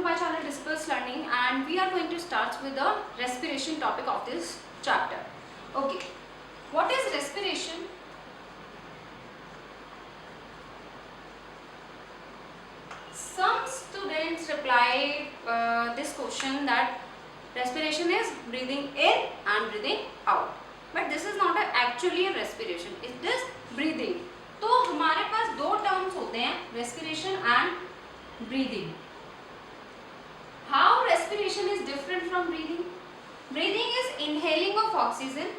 my channel Disperse Learning, and we are going to start with the respiration topic of this chapter. Okay, what is respiration? Some students reply this question that respiration is breathing in and breathing out, but this is not actually a respiration, it is breathing. तो हमारे पास दो terms होते हैं, respiration and breathing. How respiration is different from breathing? Breathing is inhaling of oxygen,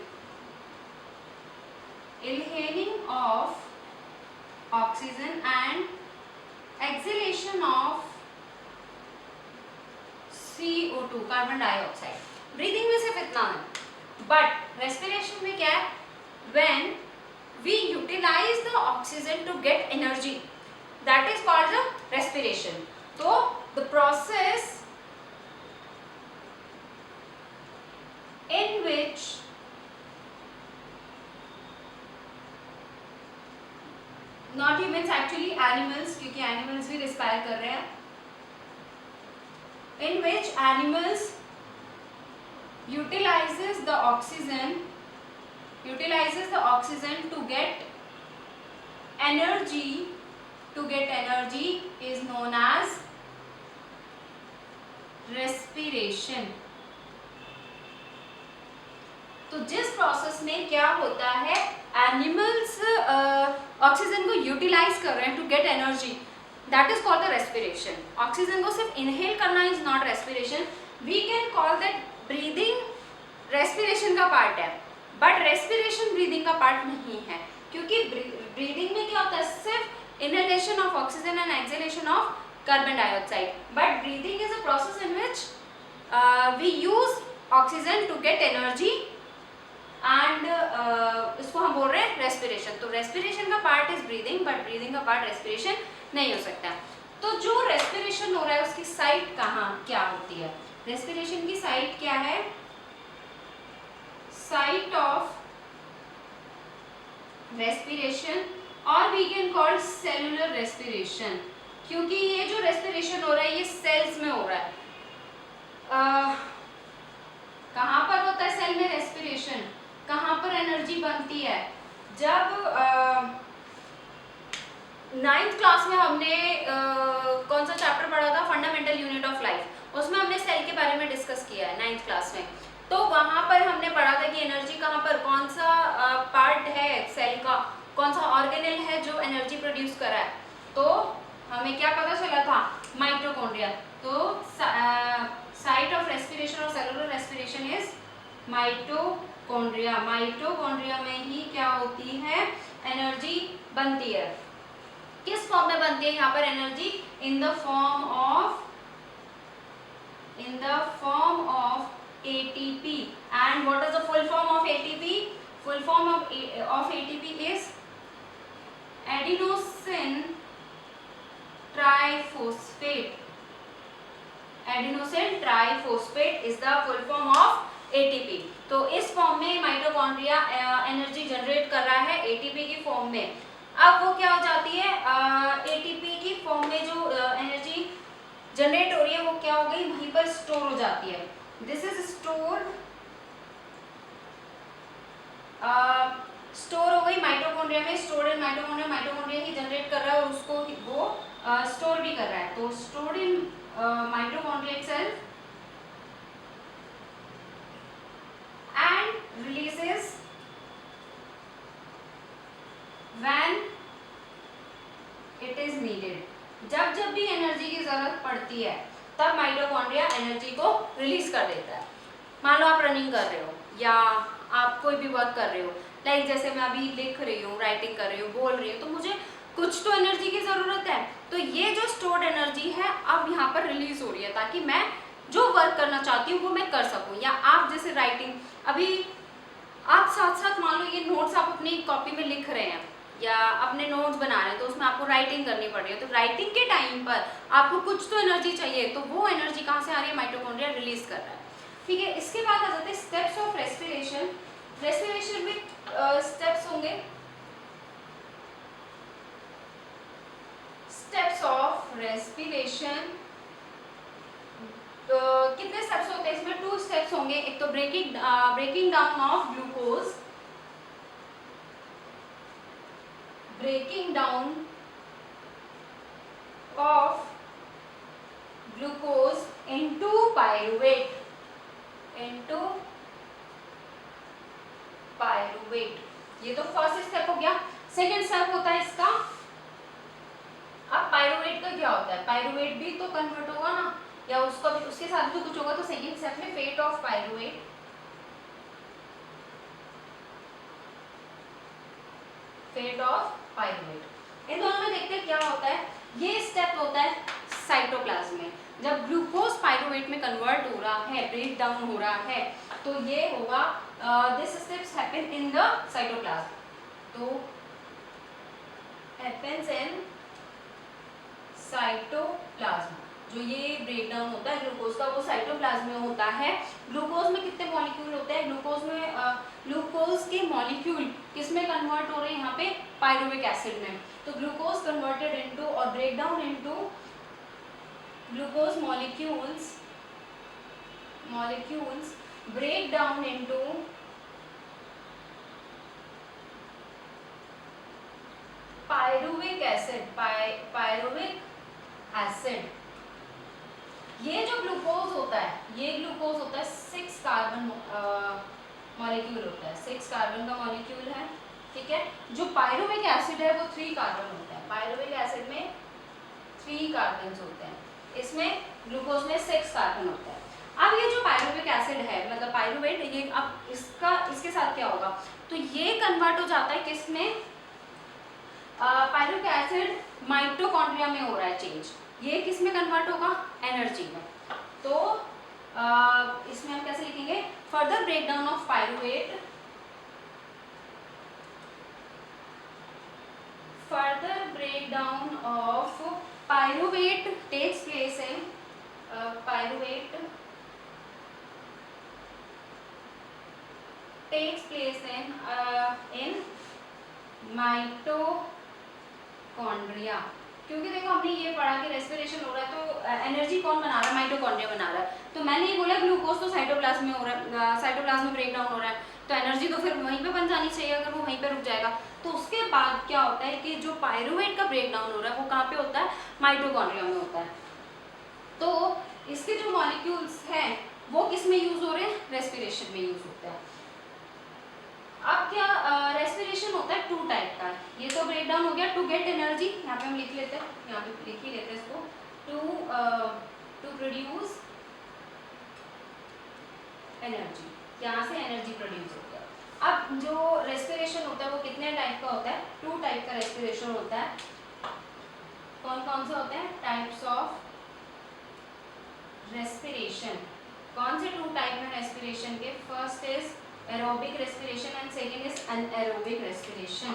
and exhalation of CO2, carbon dioxide. Breathing में सिर्फ इतना है, but respiration में क्या है? When we utilize the oxygen to get energy, that is called the respiration. So the process in which not humans, actually animals, क्योंकि animals भी respire कर रहे हैं, in which animals utilizes the oxygen to get energy, is known as respiration. तो जिस process में क्या होता है, एनिमल्स ऑक्सीजन को यूटिलाइज कर रहे हैं to get energy, that is called the respiration. Oxygen को सिर्फ इनहेल करना is not respiration. We can call that breathing respiration का पार्ट है, बट रेस्पिरेशन ब्रीदिंग का पार्ट नहीं है, क्योंकि ब्रीदिंग में क्या होता है? सिर्फ inhalation of oxygen and exhalation of carbon dioxide. But breathing is a process in which we use oxygen to get energy and इसको हम बोल रहे हैं रेस्पिरेशन. तो रेस्पिरेशन का part is breathing, but breathing का पार्ट रेस्पिरेशन नहीं हो सकता. तो जो रेस्पिरेशन हो रहा है उसकी साइट कहाँ क्या होती है? रेस्पिरेशन की साइट क्या है? साइट ऑफ रेस्पिरेशन, और we can call cellular respiration, क्योंकि ये जो रेस्पिरेशन हो रहा है ये सेल्स में हो रहा है. कहाँ पर होता है सेल में रेस्पिरेशन? कहाँ पर एनर्जी बनती है? जब 9th क्लास में हमने कौन सा चैप्टर पढ़ा था? Fundamental unit of life. उसमें हमने सेल के बारे में डिस्कस किया है 9th क्लास में. तो वहाँ पर हमने पढ़ा था कि एनर्जी कहाँ पर, कौन सा पार्ट है सेल का, कौन सा ऑर्गेनेल है जो एनर्जी प्रोड्यूस कर रहा है. तो हमें क्या पता चला था? माइटोकॉन्ड्रिया. तो साइट ऑफ रेस्पिरेशन और cellular respiration is mitochondria. Mitochondria में ही क्या होती है? एनर्जी बनती है. किस फॉर्म में बनती है यहाँ पर energy? In the form of ATP. and what is the full form of ATP? Full form of ATP is adenosine triphosphate. Adenosine triphosphate is the full form of ATP. तो इस फॉर्म में mitochondria energy generate कर रहा है ATP की form में. अब वो क्या हो जाती है? ATP की फॉर्म में जो एनर्जी जनरेट हो रही है वो क्या हो गई? वहीं पर स्टोर हो जाती है. दिस इज स्टोर्ड, स्टोर हो गई माइटोकॉन्ड्रिया में. Stored in mitochondria, mitochondria he generate कर रहा है और उसको वो स्टोर भी कर रहा है. तो stored in mitochondria itself and releases when it is needed. जब भी एनर्जी की जरूरत पड़ती है तब माइटोकॉन्ड्रिया एनर्जी को रिलीज कर देता है. मान लो आप रनिंग कर रहे हो या आप कोई भी वर्क कर रहे हो, लाइक जैसे मैं अभी लिख रही हूँ, राइटिंग कर रही हूँ, बोल रही हूँ, तो मुझे कुछ तो एनर्जी की ज़रूरत है. तो ये जो स्टोर्ड एनर्जी है अब यहाँ पर रिलीज हो रही है ताकि मैं जो वर्क करना चाहती हूँ वो मैं कर सकूँ. या आप जैसे राइटिंग, अभी आप साथ साथ मान लो ये नोट्स आप अपनी कॉपी में लिख रहे हैं या अपने नोट्स बना रहे हैं, तो उसमें आपको राइटिंग करनी पड़ रही है. तो राइटिंग के टाइम पर आपको कुछ तो एनर्जी चाहिए, तो वो एनर्जी कहाँ से आ रही है? माइटोकॉन्ड्रिया रिलीज कर रहा है. ठीक है. इसके बाद आ जाते हैं स्टेप्स ऑफ रेस्पिरेशन. रेस्पिरेशन में स्टेप्स होंगे. Steps of respiration. तो कितने स्टेप्स होते हैं इसमें? 2 स्टेप्स होंगे। एक तो breaking down of glucose, breaking down of glucose into pyruvate, ये तो फर्स्ट स्टेप हो गया। सेकेंड स्टेप होता है इसका, अब पायरुवेट का क्या होता है? पायरुवेट भी तो कन्वर्ट होगा ना, या उसका भी, उसके साथ भी तो कुछ होगा। तो सेकेंड स्टेप में फेट ऑफ पायरुवेट, इन दोनों में देखते हैं क्या होता है। ये स्टेप होता है साइटोप्लाज्म में। जब ग्लूकोज पायरुवेट में कन्वर्ट हो रहा है, ब्रेक डाउन हो रहा है, तो ये होगा this steps happen in the cytoplasm. तो हैपेंस इन साइटोप्लाज्म, जो ये ब्रेक डाउन होता है ग्लूकोज का वो साइटोप्लाज्म में होता है। ग्लूकोज में कितने मॉलिक्यूल होते हैं? ग्लूकोज के मॉलिक्यूल किस में कन्वर्ट हो रहे हैं? यहाँ पे पायरुविक एसिड में। तो ग्लूकोज कन्वर्टेड इनटू और break down into glucose molecules break down into pyruvic acid. ये जो ग्लूकोज होता है, ये ग्लूकोज होता है 6 कार्बन मॉलिक्यूल होता है, 6 कार्बन का मॉलिक्यूल है, ठीक है। जो पायरुविक एसिड है वो 3 कार्बन होता है। पायरुविक एसिड में 3 कार्बन होते हैं, इसमें ग्लूकोज में 6 कार्बन होता है। अब ये जो पायरुविक एसिड है, मतलब पायरुवेट, ये अब इसके साथ क्या होगा? तो ये कन्वर्ट हो जाता है किस में? पायरुविक एसिड माइटोकॉन्ड्रिया में हो रहा है चेंज। ये किस में कन्वर्ट होगा? एनर्जी में। तो इसमें हम कैसे लिखेंगे? Further breakdown of pyruvate, takes place in mitochondria. क्योंकि देखो हमने ये पढ़ा कि रेस्पिरेशन हो रहा है तो एनर्जी कौन बना रहा है? माइटोकॉन्ड्रिया बना रहा है। तो मैंने ये बोला ग्लूकोज तो साइटोप्लाज्म में हो रहा है, साइटोप्लाज्म में ब्रेक डाउन हो रहा है, तो एनर्जी तो फिर वहीं पे बन जानी चाहिए अगर वो वहीं पे रुक जाएगा। तो उसके बाद क्या होता है कि जो पायरुवेट का ब्रेक डाउन हो रहा है वो कहाँ पे होता है? माइटोकॉन्ड्रिया में होता है। तो इसके जो मॉलिक्यूल्स हैं वो किस में यूज हो रहे हैं? रेस्पिरेशन में यूज होते हैं। अब क्या रेस्पिरेशन होता है 2 टाइप का। ये तो ब्रेक डाउन हो गया टू गेट एनर्जी, यहाँ पे हम लिख लेते हैं, यहाँ पे लिख ही लेते हैं इसको, टू प्रोड्यूस एनर्जी, यहाँ से एनर्जी प्रोड्यूस होता है। अब जो रेस्पिरेशन होता है वो कितने टाइप का होता है? 2 टाइप का रेस्पिरेशन होता है। कौन कौन से होते हैं? Types of respiration. कौन से 2 टाइप में रेस्पिरेशन के? First is aerobic respiration and second is anaerobic respiration.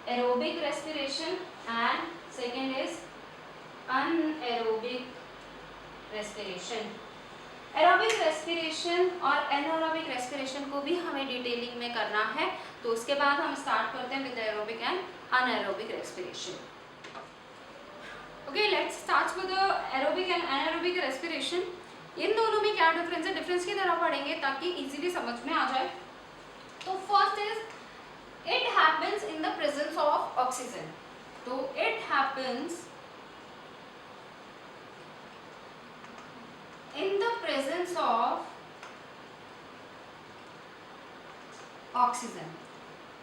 Aerobic respiration and second is anaerobic respiration. Aerobic respiration और एनारोबिक रेस्पिरेशन को भी हमें डिटेलिंग में करना है, तो उसके बाद हम स्टार्ट करते हैं with aerobic and anaerobic respiration. Okay, let's start with aerobic and anaerobic respiration. इन दोनों में क्या डिफरेंस है? डिफरेंस की तरह पढ़ेंगे ताकि इजीली समझ में आ जाए। तो first is it happens in the presence of oxygen. तो it happens in the presence of oxygen.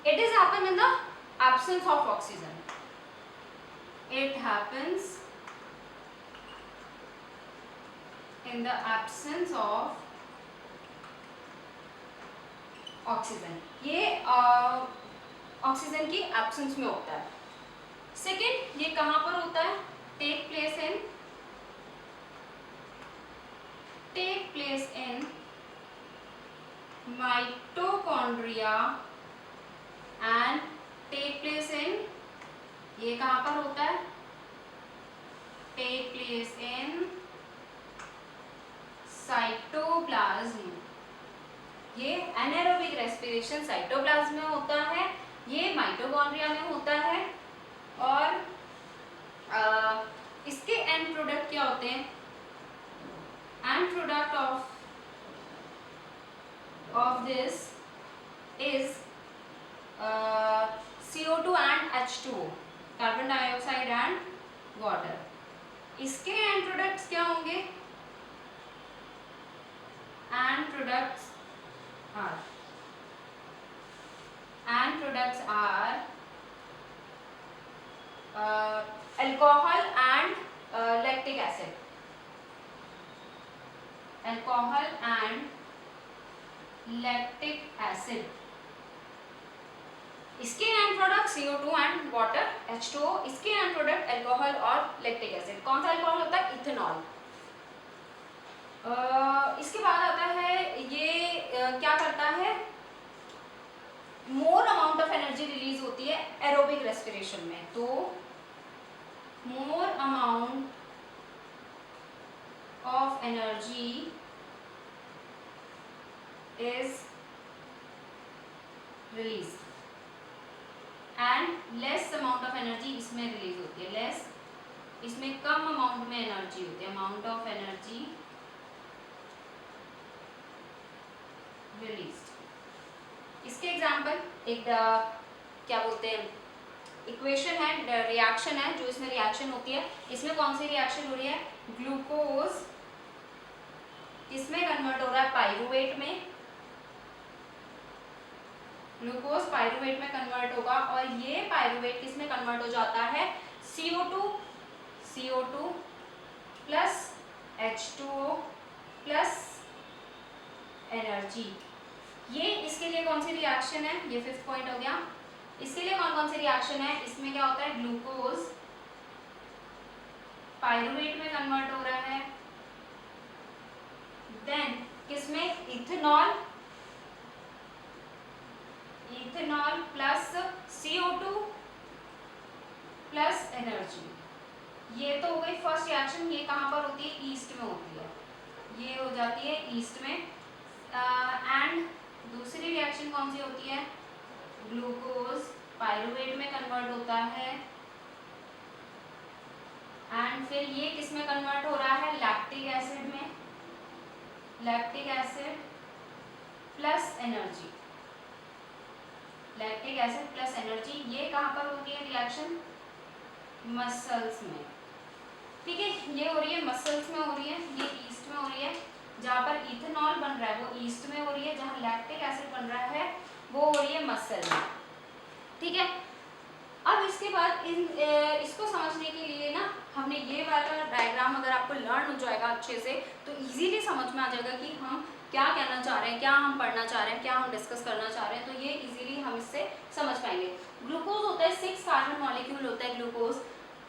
It is happen in the absence of oxygen. It happens in the absence of oxygen. ये oxygen की absence में होता है। Second, ये कहाँ पर होता है? Take place in mitochondria and take place in, ये कहाँ पर होता है? take place in cytoplasm. ये एनारोबिक रेस्पिरेशन साइटोप्लाज्म में होता है, ये माइटोकॉन्ड्रिया में होता है। और इसके एंड प्रोडक्ट क्या होते हैं? End product of this is CO2 and H2O, carbon dioxide and water. इसके एंड प्रोडक्ट्स क्या होंगे? End products are alcohol and lactic acid, alcohol and lactic acid. इसके end product CO2 and water H2O, इसके end product alcohol और lactic acid. कौन सा alcohol होता है? इथेनॉल। इसके बाद आता है ये क्या करता है? More amount of energy release होती है एरोबिक रेस्पिरेशन में, तो more amount of energy is release and less amount of energy इसमें रिलीज होती है, लेस, इसमें कम अमाउंट में एनर्जी होती है, अमाउंट ऑफ एनर्जी रिलीज्ड। इसके एग्जांपल एक क्या बोलते हैं, इक्वेशन है, रिएक्शन है, जो इसमें रिएक्शन होती है। इसमें कौन सी रिएक्शन हो रही है? ग्लूकोज इसमें कन्वर्ट हो रहा है पाइरूवेट में, ग्लूकोज पाइरूवेट में कन्वर्ट होगा, और ये पाइरूवेट किसमें कन्वर्ट हो जाता है? CO2 plus H2O plus energy. ये इसके लिए कौन सी रिएक्शन है? ये 5th पॉइंट हो गया। इसके लिए कौन कौन सी रिएक्शन है? इसमें क्या होता है? ग्लूकोज पाइरूवेट में कन्वर्ट हो रहा है, देन किसमें? Ethanol plus CO2 plus energy. ये तो हो गई फर्स्ट रिएक्शन। ये कहाँ पर होती है? ईस्ट में होती है, ये हो जाती है ईस्ट में। एंड दूसरी रिएक्शन कौन सी होती है? ग्लूकोज पाइरूवेट में कन्वर्ट होता है, एंड फिर ये किस में कन्वर्ट हो रहा है? लैक्टिक एसिड में, lactic acid plus energy, lactic acid plus energy. ये कहाँ पर होती है रिएक्शन? मसल्स में, ठीक है। ये हो रही है मसल्स में हो रही है, ये ईस्ट में हो रही है। जहाँ पर इथेनॉल बन रहा है वो ईस्ट में हो रही है, जहाँ लैक्टिक एसिड बन रहा है वो हो रही है मसल में, ठीक है। अब इसके बाद इसको समझने के लिए ना हमने ये वाला डायग्राम अगर आपको लर्न हो जाएगा अच्छे से, तो इजीली समझ में आ जाएगा कि हम क्या कहना चाह रहे हैं, क्या हम पढ़ना चाह रहे हैं, क्या हम डिस्कस करना चाह रहे हैं। तो ये इजीली हम इससे समझ पाएंगे। ग्लूकोज होता है 6 कार्बन मॉलिक्यूल होता है ग्लूकोज।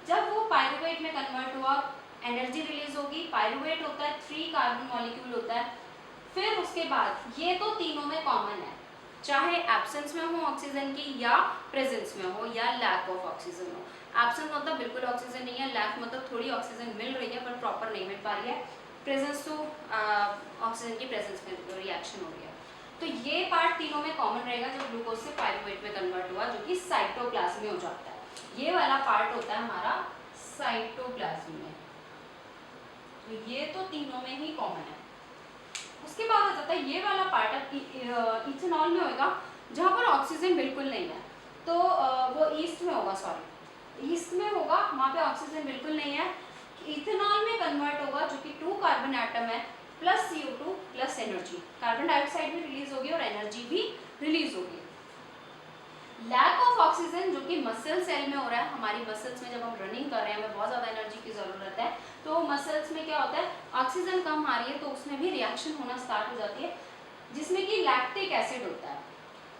जब वो पाइरूवेट में कन्वर्ट हुआ एनर्जी रिलीज होगी। पाइरूवेट होता है 3 कार्बन मॉलिक्यूल होता है। फिर उसके बाद ये तो तीनों में कॉमन है, चाहे एब्सेंस में हो ऑक्सीजन की या प्रेजेंस में हो या लैक ऑफ ऑक्सीजन हो। एब्सेंस मतलब बिल्कुल ऑक्सीजन नहीं है, लैक मतलब थोड़ी ऑक्सीजन मिल रही है पर प्रॉपर नहीं मिल पा रही है, प्रेजेंस तो ऑक्सीजन की प्रेजेंस में रिएक्शन हो रही है। तो ये पार्ट तीनों में कॉमन रहेगा जब ग्लूकोज से पाइरूवेट में कन्वर्ट हुआ, जो कि साइटोप्लाज्म में हो जाता है। ये वाला पार्ट होता है हमारा साइटोप्लाज्म में, तो ये तो तीनों में ही कॉमन है। उसके बाद आ जाता है ये वाला पार्ट इथेनॉल में होगा, जहाँ पर ऑक्सीजन बिल्कुल नहीं है, तो वो ईस्ट में होगा, सॉरी ईस्ट में होगा, वहाँ पे ऑक्सीजन बिल्कुल नहीं है। इथेनॉल में कन्वर्ट होगा जो कि 2 कार्बन एटम है plus CO2 plus energy, carbon dioxide भी रिलीज होगी और एनर्जी भी रिलीज होगी। लैक ऑफ ऑक्सीजन जो कि मसल सेल में हो रहा है, हमारी मसल्स में जब हम रनिंग कर रहे हैं हमें बहुत ज़्यादा एनर्जी की ज़रूरत है, तो मसल्स में क्या होता है ऑक्सीजन कम आ रही है तो उसमें भी रिएक्शन होना स्टार्ट हो जाती है, जिसमें कि लैक्टिक एसिड होता है।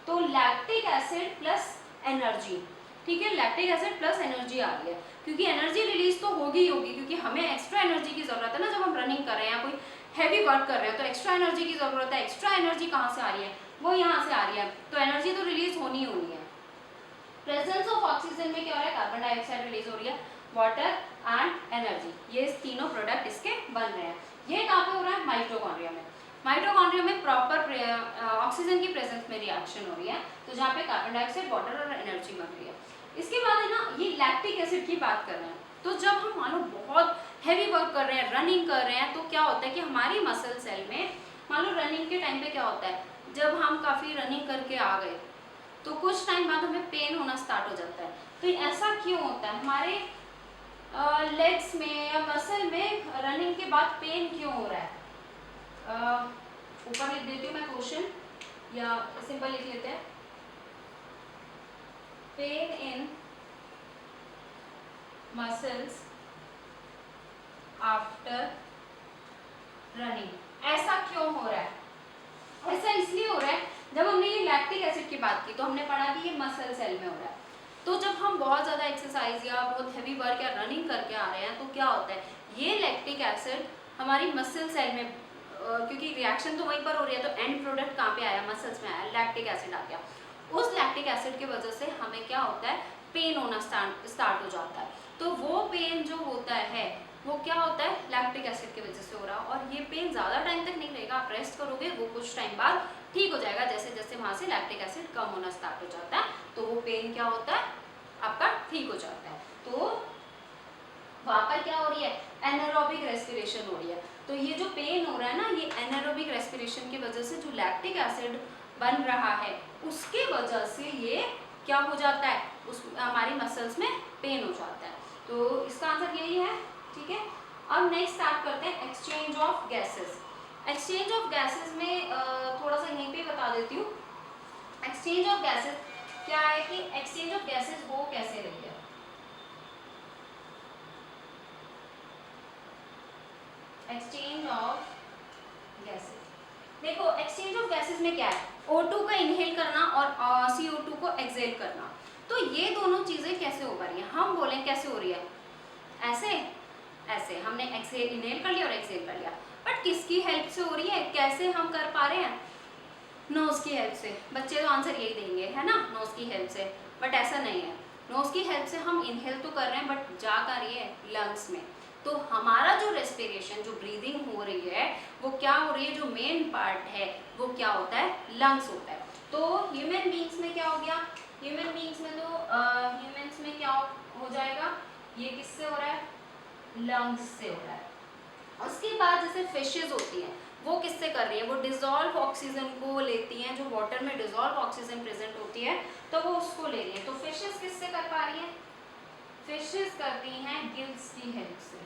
तो लैक्टिक एसिड प्लस एनर्जी, ठीक है, लैक्टिक एसिड प्लस एनर्जी आ रही है, क्योंकि एनर्जी रिलीज तो होगी क्योंकि हमें एक्स्ट्रा एनर्जी की ज़रूरत है ना, जब हम रनिंग कर रहे हैं या कोई हैवी वर्क कर रहे हैं तो एक्स्ट्रा एनर्जी की ज़रूरत है। एक्स्ट्रा एनर्जी कहाँ से आ रही है? वो यहाँ से आ रही है, तो एनर्जी तो रिलीज होनी है। प्रेजेंस ऑफ ऑक्सीजन में क्या हो रहा है? कार्बन डाइऑक्साइड रिलीज हो रही है, वाटर एंड एनर्जी, ये तीनों प्रोडक्ट इसके बन रहे हैं। ये कहाँ पे हो रहा है? माइटोकॉन्ड्रिया में। माइटोकॉन्ड्रिया में प्रॉपर ऑक्सीजन की प्रेजेंस में रिएक्शन हो रही है, तो जहाँ पे कार्बन डाइऑक्साइड, वाटर और एनर्जी बन रही है। इसके बाद है ना, ये लैक्टिक एसिड की बात कर रहे हैं, तो जब हम मानो बहुत हैवी वर्क कर रहे हैं, रनिंग कर रहे हैं, तो क्या होता है कि हमारी मसल सेल में, मान लो रनिंग के टाइम पे क्या होता है, जब हम काफ़ी रनिंग करके आ गए तो कुछ टाइम बाद हमें पेन होना स्टार्ट हो जाता है। तो ऐसा क्यों होता है, हमारे लेग्स में या मसल में रनिंग के बाद पेन क्यों हो रहा है? ऊपर लिख देती हूँ मैं क्वेश्चन, या सिंपल लिख लेते हैं, pain in muscles after running. ऐसा क्यों हो रहा है? ऐसा इसलिए हो रहा है, जब हमने ये लैक्टिक एसिड की बात की तो हमने पढ़ा कि ये मसल सेल में हो रहा है। तो जब हम बहुत ज़्यादा एक्सरसाइज या बहुत हैवी वर्क या रनिंग करके आ रहे हैं तो क्या होता है, ये लैक्टिक एसिड हमारी मसल सेल में, क्योंकि रिएक्शन तो वहीं पर हो रही है, तो एंड प्रोडक्ट कहाँ पे आया, मसल्स में आया, लैक्टिक एसिड आ गया। उस लैक्टिक एसिड की वजह से हमें क्या होता है, पेन होना स्टार्ट हो जाता है। तो वो पेन जो होता है वो क्या होता है, लैक्टिक एसिड की वजह से हो रहा है। और ये पेन ज़्यादा टाइम तक नहीं रहेगा, आप रेस्ट करोगे, वो कुछ टाइम बाद ठीक हो जाएगा, जैसे जैसे वहाँ से लैक्टिक एसिड कम होना स्टार्ट हो जाता है तो वो पेन क्या होता है आपका ठीक हो जाता है। तो वहाँ पर क्या हो रही है, एनारोबिक रेस्पिरेशन हो रही है। तो ये जो पेन हो रहा है ना, ये एनारोबिक रेस्पिरेशन की वजह से जो लैक्टिक एसिड बन रहा है उसके वजह से ये क्या हो जाता है, उस हमारी मसल्स में पेन हो जाता है। तो इसका आंसर यही है, ठीक है। अब नेक्स्ट स्टार्ट करते हैं exchange of gases. Exchange of gases में थोड़ा सा यहीं पे बता देती हूँ। एक्सचेंज ऑफ गैसेस क्या है कि एक्सचेंज ऑफ गैसेस हो कैसे रही है। एक्सचेंज ऑफ गैसेस, देखो एक्सचेंज ऑफ गैसेस में क्या है, O2 का इनहेल करना और CO2 को एक्सहेल करना। तो ये दोनों चीजें कैसे हो पा रही है, हम बोलें कैसे हो रही है, ऐसे ऐसे हमने एक्सहेल इनहेल कर लिया और एक्सहेल कर लिया, बट किसकी हेल्प से हो रही है, कैसे हम कर पा रहे हैं, नोज की हेल्प से। बच्चे तो आंसर यही देंगे, है ना, नोज की हेल्प से। बट ऐसा नहीं है, नोज की हेल्प से हम इनहेल तो कर रहे हैं बट जा कर रही है लंग्स में। तो हमारा जो रेस्पिरेशन, जो ब्रीदिंग हो रही है वो क्या हो रही है, जो मेन पार्ट है वो क्या होता है, लंग्स होता है। तो ह्यूमन बींग्स में क्या हो गया, ह्यूमन बींग्स में तो ह्यूमन्स में क्या हो जाएगा, ये किससे हो रहा है, लंग्स से हो रहा है। उसके बाद जैसे फिशेज होती हैं वो किससे कर रही है, वो डिजॉल्व ऑक्सीजन को लेती हैं, जो वाटर में डिजॉल्व ऑक्सीजन प्रेजेंट होती है तो वो उसको ले रही है। तो फिशेज किससे कर पा रही हैं, फिशेज करती हैं गिल्स की हेल्प से।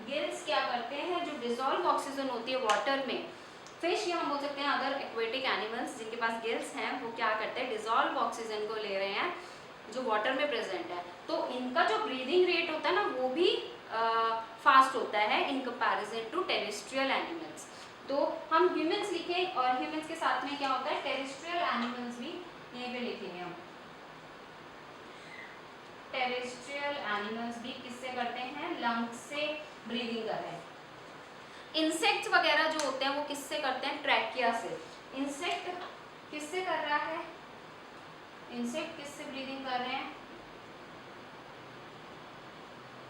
गिल्स क्या करते हैं, जो डिजॉल्व ऑक्सीजन होती है वाटर में, फिश या हम बोल सकते हैं अदर एक्वेटिक एनिमल्स जिनके पास गिल्स हैं, वो क्या करते हैं, डिजॉल्व ऑक्सीजन को ले रहे हैं जो वाटर में प्रेजेंट है। तो इनका जो ब्रीदिंग रेट होता है ना वो भी फास्ट होता है in comparison to terrestrial animals. तो हम ह्यूमंस लिखें और ह्यूमंस के साथ में क्या होता है, टेरेस्ट्रियल एनिमल्स भी यहीं पे लिखेंगे हम। टेरेस्ट्रियल एनिमल्स भी किससे करते हैं, लंग्स से ब्रीदिंग कर रहे हैं। इंसेक्ट वगैरह जो होते हैं वो किससे करते हैं, ट्रैकिया से। इंसेक्ट किससे कर रहा है, इंसेक्ट किससे ब्रीदिंग कर रहे हैं,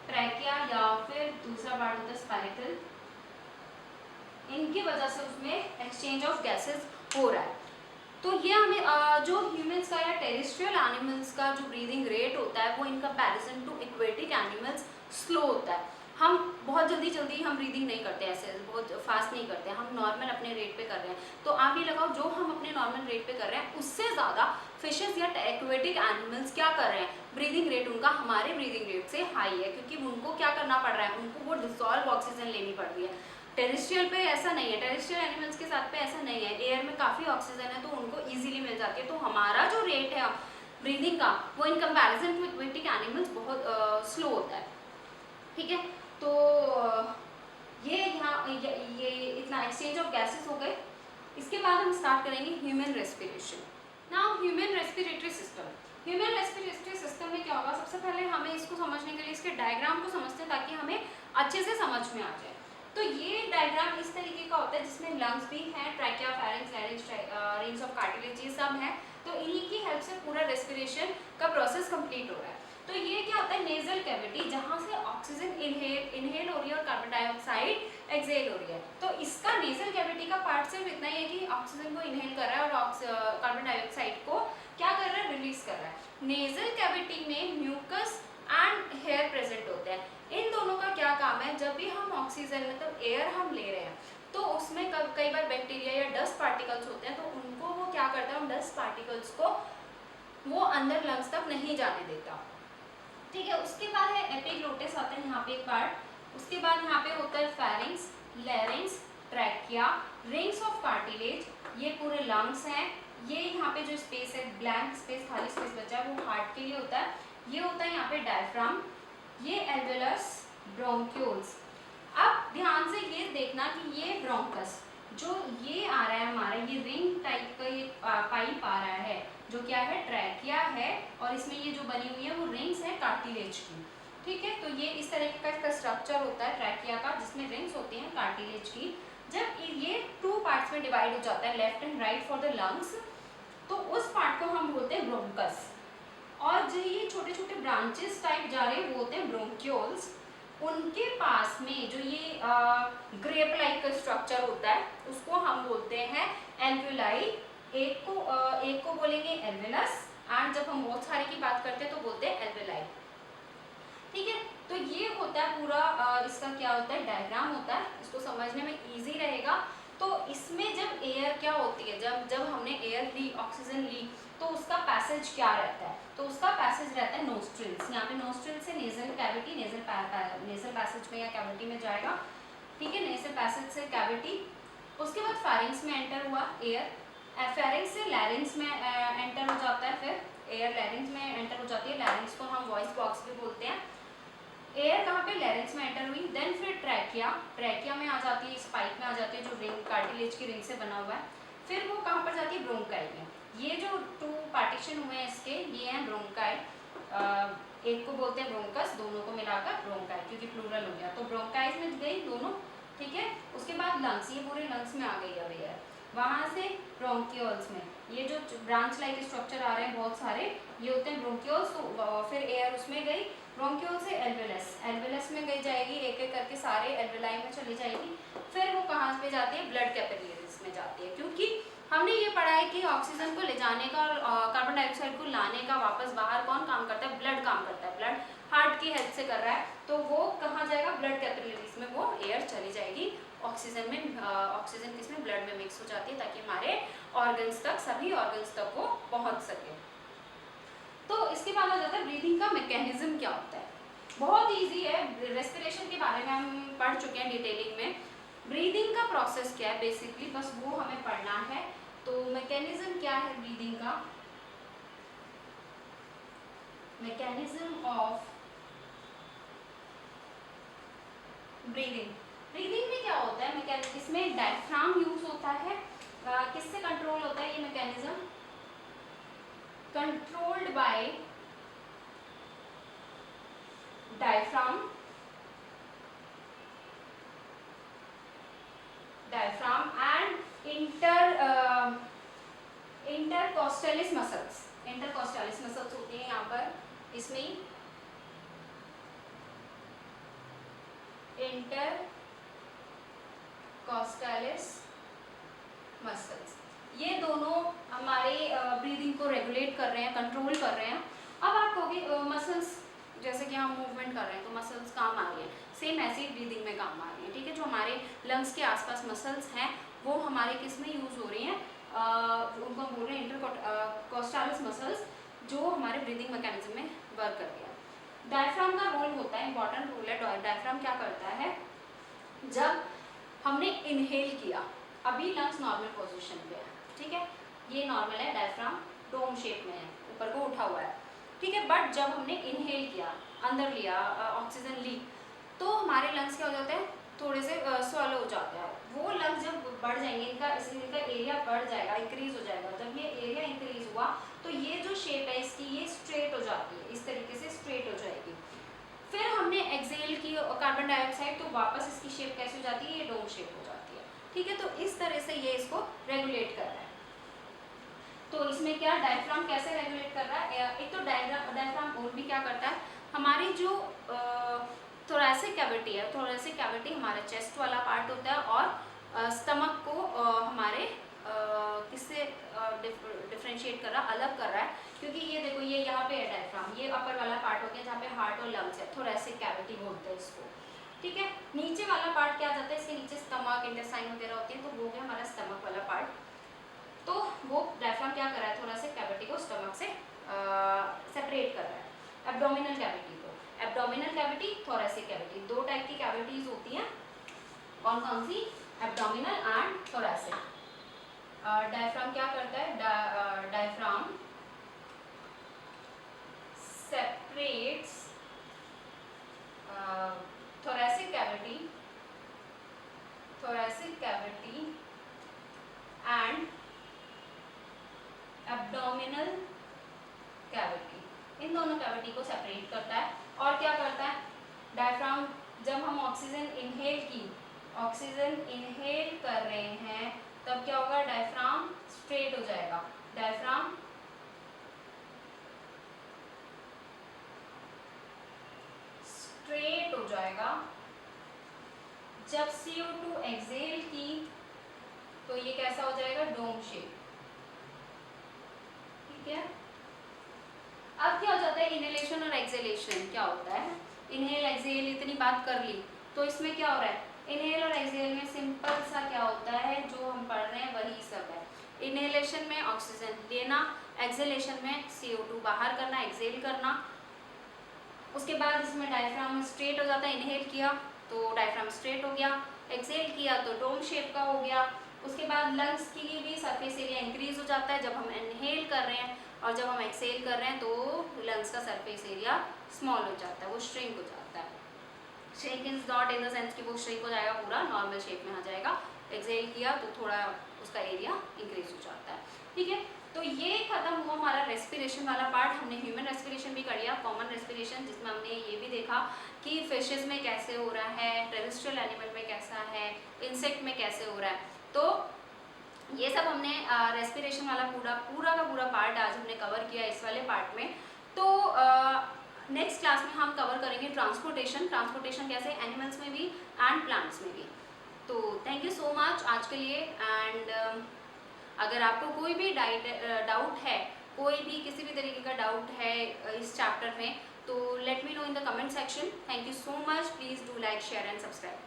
ट्रैकिया या फिर दूसरा पार्ट होता है स्पाइरल। इनकी वजह से उसमें एक्सचेंज ऑफ गैसेस हो रहा है। तो ये हमें जो ह्यूमंस का या टेरेस्ट्रियल एनिमल्स का जो ब्रीदिंग रेट होता है वो in comparison to aquatic animals slow होता है। हम बहुत जल्दी हम ब्रीदिंग नहीं करते, ऐसे बहुत फास्ट नहीं करते, हम नॉर्मल अपने रेट पे कर रहे हैं। तो आप ये लगाओ जो हम अपने नॉर्मल रेट पे कर रहे हैं उससे ज़्यादा फिशेस या एक्वेटिक एनिमल्स क्या कर रहे हैं, ब्रीदिंग रेट उनका हमारे ब्रीदिंग रेट से हाई है, क्योंकि उनको क्या करना पड़ रहा है, उनको वो डिसॉल्व ऑक्सीजन लेनी पड़ रही है। टेरेस्ट्रियल पे ऐसा नहीं है, टेरेस्ट्रियल एनिमल्स के साथ पे ऐसा नहीं है, एयर में काफ़ी ऑक्सीजन है तो उनको ईजिली मिल जाती है। तो हमारा जो रेट है ब्रीदिंग का वो in comparison to aquatic animals बहुत स्लो होता है, ठीक है। तो ये यहाँ ये इतना एक्सचेंज ऑफ गैसेस हो गए। इसके बाद हम स्टार्ट करेंगे human respiration. Now human respiratory system. Human respiratory system में क्या होगा, सबसे पहले हमें इसको समझने के लिए इसके डायग्राम को समझते हैं ताकि हमें अच्छे से समझ में आ जाए। तो ये डायग्राम इस तरीके का होता है जिसमें लंग्स भी हैं, trachea, pharynx, larynx, range of cartilage, ये सब है। तो इन्हीं की हेल्प से पूरा रेस्पिरेशन का प्रोसेस कंप्लीट हो रहा है। तो ये क्या होता है, नेजल कैविटी, जहाँ से ऑक्सीजन इनहेल हो रही है और कार्बन डाइऑक्साइड एक्सहेल हो रही है। तो इसका नेजल कैविटी का पार्ट सिर्फ इतना ही है कि ऑक्सीजन को इनहेल कर रहा है और कार्बन डाइऑक्साइड को क्या कर रहा है, रिलीज कर रहा है। नेजल कैविटी में म्यूकस एंड हेयर प्रेजेंट होते हैं। इन दोनों का क्या काम है, जब भी हम ऑक्सीजन मतलब एयर हम ले रहे हैं तो उसमें कई बार बैक्टीरिया या डस्ट पार्टिकल्स होते हैं, तो उनको वो क्या करता है, उन डस्ट पार्टिकल्स को वो अंदर लंग्स तक नहीं जाने देता। ठीक है, उसके बाद है एपिग्लोटिस आता है यहाँ पे एक पार्ट। उसके बाद यहाँ पे होता है pharynx, लैरिंग्स, trachea, rings of cartilage, ये पूरे लंग्स हैं। ये यहाँ पे जो स्पेस है, ब्लैंक स्पेस, खाली स्पेस बचा है, वो हार्ट के लिए होता है। ये होता है यहाँ पे डायफ्राम, ये एल्वेलस, ब्रोंक्यूल्स। अब ध्यान से ये देखना कि ये ब्रोंकस जो ये आ रहा है हमारा, ये रिंग टाइप का ये पाइप आ रहा है, जो क्या है, ट्रैकिया है, और इसमें ये जो बनी हुई है वो रिंग्स है कार्टिलेज की। ठीक है, तो ये इस तरह का स्ट्रक्चर होता है ट्रैकिया का, जिसमें रिंग्स होती हैं कार्टिलेज की। जब ये 2 पार्ट्स में डिवाइड हो जाता है, left and right for the lungs, तो उस पार्ट को हम बोलते हैं ब्रोंकस। और जो ये छोटे छोटे ब्रांचेस टाइप जा रहे हैं वो होते हैं ब्रोंक्यूल्स। उनके पास में जो ये ग्रेप लाइक का स्ट्रक्चर होता है उसको हम बोलते हैं एल्वेलाई। एक को बोलेंगे एल्वेलस, एंड जब हम बहुत सारे की बात करते हैं तो बोलते हैं एल्वेलाई। ठीक है, तो ये होता है पूरा इसका क्या होता है, डायग्राम होता है, इसको समझने में इजी रहेगा। तो इसमें जब एयर क्या होती है, जब हमने एयर ली, ऑक्सीजन ली, तो उसका पैसेज क्या रहता है, तो उसका पैसेज रहता है नोस्ट्रिल्स। यहाँ पे नोस्ट्रिल से नेजल कैविटी, नेजल पैसेज में या कैविटी में जाएगा। ठीक है, नेजल पैसेज से कैविटी, उसके बाद फेरिंग्स में एंटर हुआ एयर, फेरिंग्स से लैरिंग्स में एंटर हो जाता है, फिर एयर लैरिंग्स में एंटर हो जाती है, लैरिंग्स को हम वॉइस बॉक्स भी बोलते हैं। एयर कहाँ पे, लैरिंग्स में एंटर हुई, देन फिर ट्रैकिया, ट्रैकिया में आ जाती है, इस पाइप में आ जाती है जो रिंग, कार्टिलेज की रिंग से बना हुआ है। फिर वो कहाँ पर जाती है, ब्रोंकाई में। ये जो 2 पार्टीशन हुए हैं इसके, ये हैं ब्रोंकाई, एक को बोलते हैं ब्रोंकस, दोनों को मिलाकर ब्रोंकाई, क्योंकि प्लूरल हो गया, तो ब्रोंकाइज में गई दोनों। ठीक है, उसके बाद लंग्स, ये पूरे लंग्स में आ गई अब एयर। वहाँ से ब्रोंक्यूल्स में ये जो ब्रांच लाइक स्ट्रक्चर आ रहे हैं बहुत सारे, ये होते हैं ब्रोंक्यूल्स। तो फिर एयर उसमें गई, ब्रोंक्यूल से एल्वेलस, एल्वेलस में गई जाएगी, एक एक करके सारे एल्वेलाई में चली जाएगी। फिर वो कहाँ पे जाती है, ब्लड कैपिलरीज में जाती है, क्योंकि हमने ये पढ़ा है कि ऑक्सीजन को ले जाने का और कार्बन डाइऑक्साइड को लाने का वापस बाहर कौन काम करता है, ब्लड काम करता है। ब्लड हार्ट की हेल्प से कर रहा है, तो वो कहाँ जाएगा, ब्लड कैपिलरीज में वो एयर चली जाएगी। ऑक्सीजन में ऑक्सीजन किसमें, ब्लड में मिक्स हो जाती है, ताकि हमारे ऑर्गन्स तक, सभी ऑर्गन्स तक वो पहुँच सके। तो इसके बाद आ जाता है ब्रीदिंग का मैकेनिज्म क्या होता है। बहुत इजी है, रेस्पिरेशन के बारे में हम पढ़ चुके हैं डिटेलिंग में। ब्रीदिंग का प्रोसेस क्या है बेसिकली, बस वो हमें पढ़ना है। तो मैकेनिज्म क्या है ब्रीदिंग का, मैकेनिज्म ऑफ ब्रीदिंग। ब्रीदिंग में क्या होता है, इसमें डायफ्राम यूज होता है। किससे कंट्रोल होता है ये mechanism, controlled by diaphragm and intercostalis muscles. Intercostalis muscles होती हैं यहाँ पर, इसमें इंटरकोस्टैलिस मसल्स, ये दोनों हमारे ब्रीदिंग को रेगुलेट कर रहे हैं, कंट्रोल कर रहे हैं। अब आप कहोगे मसल्स, जैसे कि हम मूवमेंट कर रहे हैं तो मसल्स काम आ रही है, सेम ऐसे ही ब्रीदिंग में काम आ रही है। ठीक है, जो हमारे लंग्स के आसपास मसल्स हैं वो हमारे किस में यूज हो रही हैं, उनको हम बोल रहे हैं इंटरकोस्टैलिस मसल्स, जो हमारे ब्रीदिंग मैकेनिज्म में वर्क कर रही है। डायफ्राम का रोल होता है, इंपॉर्टेंट रोल है। डायफ्राम क्या करता है, जब हमने इनहेल किया, अभी लंग्स नॉर्मल पोजीशन पे है, ठीक है, ये नॉर्मल है, डायफ्राम डोम शेप में है, ऊपर को उठा हुआ है। ठीक है, बट जब हमने इनहेल किया, अंदर लिया, ऑक्सीजन ली, तो हमारे लंग्स क्या हो जाते हैं, थोड़े से स्वॉलो हो जाता है। वो लंग्स जब बढ़ जाएंगे, इनका एरिया बढ़ जाएगा, इंक्रीज हो जाएगा। जब ये एरिया इंक्रीज हुआ तो ये जो शेप है इसकी, ये स्ट्रेट हो जाती है, इस तरीके से स्ट्रेट हो जाएगी। फिर हमने एक्सेल की कार्बन डाइऑक्साइड, तो वापस इसकी शेप कैसे हो जाती है, ये डोम शेप हो जाती है। ठीक है, तो इस तरह से ये इसको रेगुलेट कर रहा है। तो इसमें क्या, डायफ्राम कैसे रेगुलेट कर रहा है, एक तो डायफ्राम और भी क्या करता है, हमारी जो थोरैसिक कैविटी है, थोरैसिक कैविटी हमारे चेस्ट वाला पार्ट होता है, और स्टमक को हमारे किससे डिफ्रेंशिएट कर रहा, अलग कर रहा है, क्योंकि ये देखो, ये यहाँ पे है डायफ्राम, ये अपर वाला पार्ट हो गया जहाँ पे हार्ट और लंग्स है, थोरैसिक कैविटी बोलते हैं इसको। ठीक है। नीचे वाला पार्ट क्या आ जाता है, इसके नीचे स्टमक इंटेस्टाइन वगैरह होती है, तो वो गया हमारा स्टमक वाला पार्ट। तो वो डायफ्राम क्या कर रहा है, थोड़ा सा कैविटी को स्टमक से सेपरेट कर रहा है, एब्डोमिनल कैविटी को। एब्डोमिनल कैविटी, थोरेसिक कैविटी, दो टाइप की कैविटीज होती हैं। कौन कौन सी, एब्डोमिनल एंड थोरेसिक। डायफ्राम क्या करता है, diaphragm separates thoracic cavity and abdominal cavity, इन दोनों कैविटी को सेपरेट करता है। और क्या करता है डायफ्राम, जब हम ऑक्सीजन इनहेल कर रहे हैं तब क्या होगा, डायफ्राम स्ट्रेट हो जाएगा, डायफ्राम स्ट्रेट हो जाएगा। जब CO2 एक्सेल की तो ये कैसा हो जाएगा, डोम शेप। ठीक है। अब क्या हो जाता है, इनहेलेशन और एक्सेलेशन क्या होता है, इनहेल एक्सेल इतनी बात कर ली, तो इसमें क्या हो रहा है, इनहेल और एक्सेल में सिंपल सा क्या होता है, जो हम पढ़ रहे हैं वही सब है। इनहेलेशन में ऑक्सीजन लेना, एक्सेलेशन में CO2 बाहर करना, एक्सेल करना। उसके बाद इसमें डायफ्राम स्ट्रेट हो जाता है, इनहेल किया तो डायफ्राम स्ट्रेट हो गया, एक्सेल किया तो डोम शेप का हो गया। उसके बाद लंग्स की भी सरफेस एरिया इंक्रीज हो जाता है जब हम इनहेल कर रहे हैं, और जब हम एक्सेल कर रहे हैं तो लंग्स का सरफेस एरिया स्मॉल हो जाता है, वो श्रिंक हो जाता है। Shrink is not in the sense कि वो श्रिंक हो जाएगा, पूरा नॉर्मल शेप में आ जाएगा। एक्सेल किया तो थोड़ा उसका एरिया इंक्रीज हो जाता है। ठीक है, तो ये खत्म हुआ हमारा रेस्पिरेशन वाला पार्ट। हमने ह्यूमन रेस्पिरेशन भी कर लिया, कॉमन रेस्पिरेशन, जिसमें हमने ये भी देखा कि फिशेस में कैसे हो रहा है, टेरेस्ट्रियल एनिमल में कैसा है, इंसेक्ट में कैसे हो रहा है। तो ये सब हमने रेस्पिरेशन वाला पूरा का पूरा पार्ट आज हमने कवर किया इस वाले पार्ट में। तो नेक्स्ट क्लास में हम कवर करेंगे ट्रांसपोर्टेशन कैसे, एनिमल्स में भी एंड प्लांट्स में भी। तो थैंक यू सो मच आज के लिए। एंड अगर आपको कोई भी डाउट है, कोई भी किसी भी तरीके का डाउट है इस चैप्टर में, तो let me know in the comment section. Thank you so much, please do like share and subscribe.